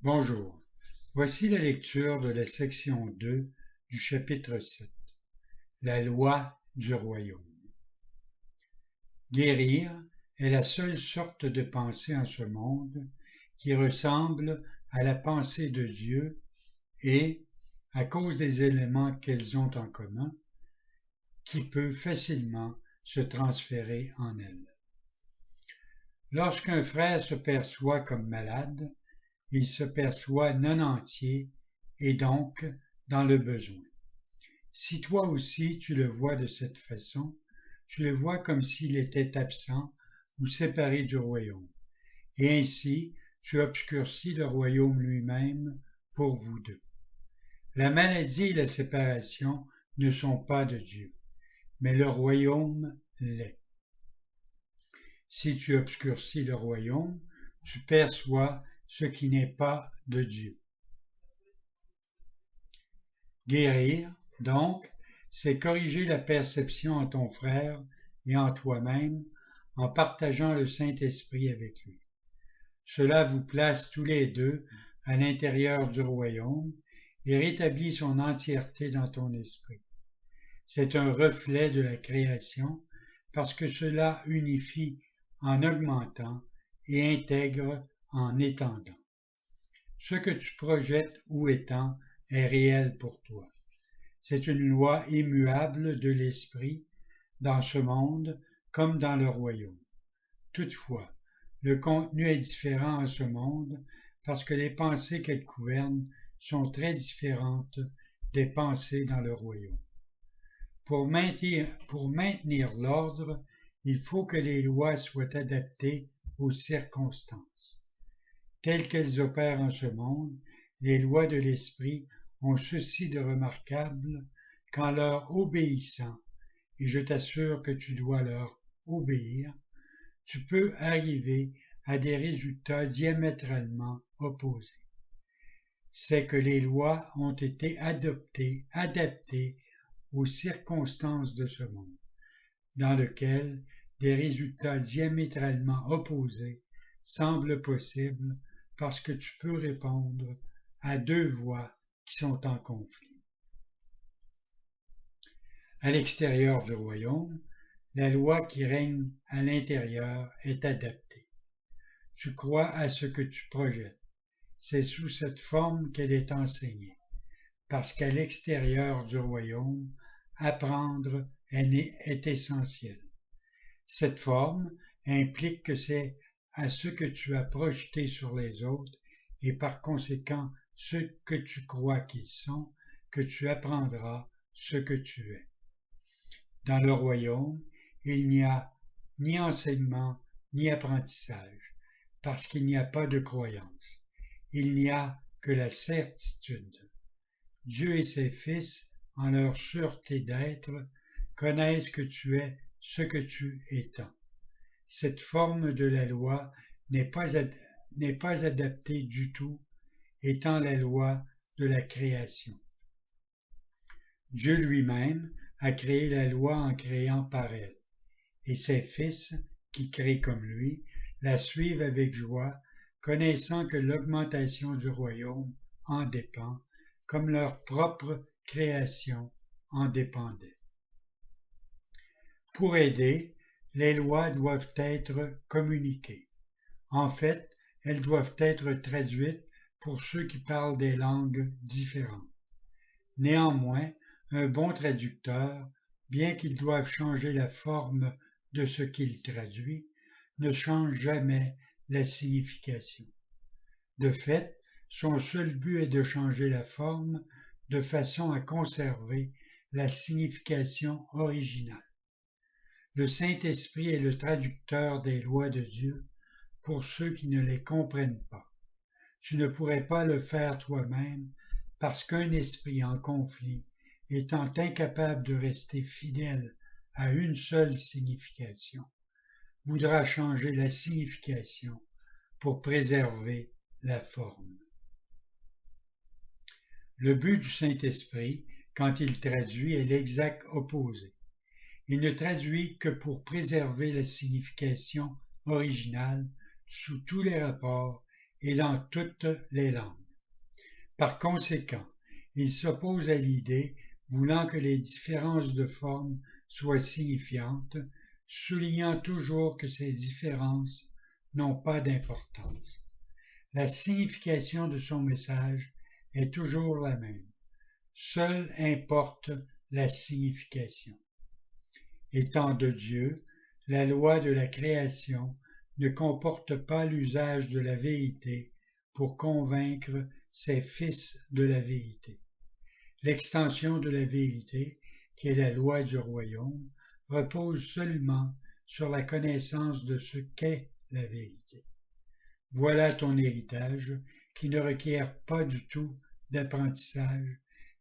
Bonjour, voici la lecture de la section 2 du chapitre 7, la loi du royaume. Guérir est la seule sorte de pensée en ce monde qui ressemble à la pensée de Dieu et, à cause des éléments qu'elles ont en commun, qui peut facilement se transférer en elle. Lorsqu'un frère se perçoit comme malade, il se perçoit non entier et donc dans le besoin. Si toi aussi tu le vois de cette façon, tu le vois comme s'il était absent ou séparé du royaume, et ainsi tu obscurcis le royaume lui-même pour vous deux. La maladie et la séparation ne sont pas de Dieu, mais le royaume l'est. Si tu obscurcis le royaume, tu perçois ce qui n'est pas de Dieu. Guérir, donc, c'est corriger la perception en ton frère et en toi-même en partageant le Saint-Esprit avec lui. Cela vous place tous les deux à l'intérieur du royaume et rétablit son entièreté dans ton esprit. C'est un reflet de la création parce que cela unifie en augmentant et intègre en étendant. Ce que tu projettes ou étends est réel pour toi. C'est une loi immuable de l'esprit dans ce monde comme dans le royaume. Toutefois, le contenu est différent en ce monde parce que les pensées qu'elle gouverne sont très différentes des pensées dans le royaume. Pour maintenir l'ordre, il faut que les lois soient adaptées aux circonstances. Telles qu'elles opèrent en ce monde, les lois de l'esprit ont ceci de remarquable qu'en leur obéissant, et je t'assure que tu dois leur obéir, tu peux arriver à des résultats diamétralement opposés. C'est que les lois ont été adaptées aux circonstances de ce monde, dans lequel des résultats diamétralement opposés semblent possibles parce que tu peux répondre à deux voix qui sont en conflit. À l'extérieur du royaume, la loi qui règne à l'intérieur est adaptée. Tu crois à ce que tu projettes. C'est sous cette forme qu'elle est enseignée, parce qu'à l'extérieur du royaume, apprendre est essentiel. Cette forme implique que c'est à ce que tu as projeté sur les autres et par conséquent ce que tu crois qu'ils sont, que tu apprendras ce que tu es. Dans le royaume, il n'y a ni enseignement ni apprentissage, parce qu'il n'y a pas de croyance. Il n'y a que la certitude. Dieu et ses fils, en leur sûreté d'être, connaissent que tu es ce que tu étends. Cette forme de la loi n'est pas adaptée du tout, étant la loi de la création. Dieu lui-même a créé la loi en créant par elle, et ses fils, qui créent comme lui, la suivent avec joie, connaissant que l'augmentation du royaume en dépend, comme leur propre création en dépendait. Pour aider, les lois doivent être communiquées. En fait, elles doivent être traduites pour ceux qui parlent des langues différentes. Néanmoins, un bon traducteur, bien qu'il doive changer la forme de ce qu'il traduit, ne change jamais la signification. De fait, son seul but est de changer la forme de façon à conserver la signification originale. Le Saint-Esprit est le traducteur des lois de Dieu pour ceux qui ne les comprennent pas. Tu ne pourrais pas le faire toi-même parce qu'un esprit en conflit, étant incapable de rester fidèle à une seule signification, voudra changer la signification pour préserver la forme. Le but du Saint-Esprit, quand il traduit, est l'exact opposé. Il ne traduit que pour préserver la signification originale sous tous les rapports et dans toutes les langues. Par conséquent, il s'oppose à l'idée voulant que les différences de forme soient signifiantes, soulignant toujours que ces différences n'ont pas d'importance. La signification de son message est toujours la même. Seule importe la signification. Étant de Dieu, la loi de la création ne comporte pas l'usage de la vérité pour convaincre ses fils de la vérité. L'extension de la vérité, qui est la loi du royaume, repose seulement sur la connaissance de ce qu'est la vérité. Voilà ton héritage qui ne requiert pas du tout d'apprentissage,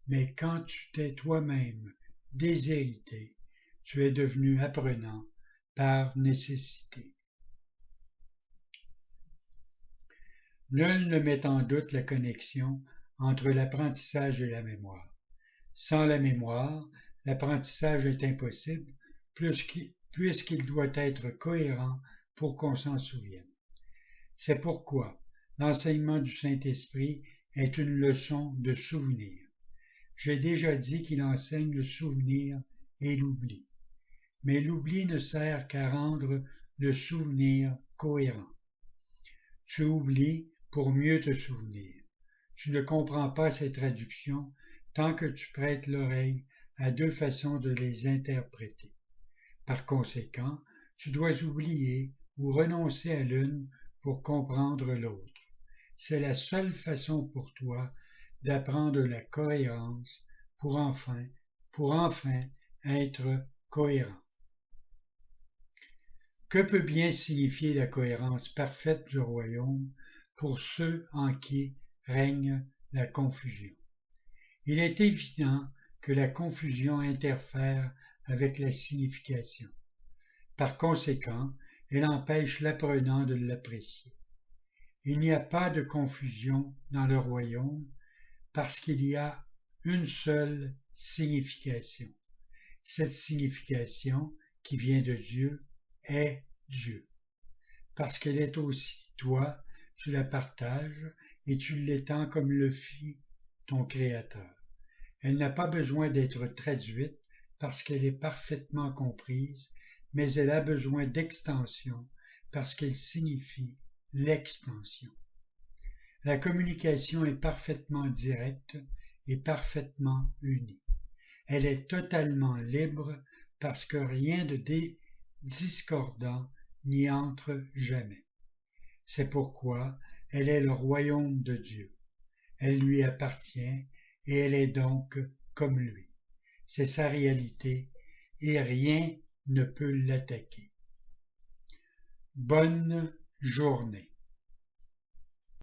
mais quand tu t'es toi-même déshérité, tu es devenu apprenant par nécessité. Nul ne met en doute la connexion entre l'apprentissage et la mémoire. Sans la mémoire, l'apprentissage est impossible puisqu'il doit être cohérent pour qu'on s'en souvienne. C'est pourquoi l'enseignement du Saint-Esprit est une leçon de souvenir. J'ai déjà dit qu'il enseigne le souvenir et l'oubli. Mais l'oubli ne sert qu'à rendre le souvenir cohérent. Tu oublies pour mieux te souvenir. Tu ne comprends pas ces traductions tant que tu prêtes l'oreille à deux façons de les interpréter. Par conséquent, tu dois oublier ou renoncer à l'une pour comprendre l'autre. C'est la seule façon pour toi d'apprendre la cohérence pour enfin être cohérent. Que peut bien signifier la cohérence parfaite du royaume pour ceux en qui règne la confusion? Il est évident que la confusion interfère avec la signification. Par conséquent, elle empêche l'apprenant de l'apprécier. Il n'y a pas de confusion dans le royaume parce qu'il y a une seule signification. Cette signification, qui vient de Dieu, est Dieu. Parce qu'elle est aussi toi, tu la partages et tu l'étends comme le fit ton Créateur. Elle n'a pas besoin d'être traduite parce qu'elle est parfaitement comprise, mais elle a besoin d'extension parce qu'elle signifie l'extension. La communication est parfaitement directe et parfaitement unie. Elle est totalement libre parce que rien de discordant n'y entre jamais. C'est pourquoi elle est le royaume de Dieu. Elle lui appartient et elle est donc comme lui. C'est sa réalité et rien ne peut l'attaquer. Bonne journée.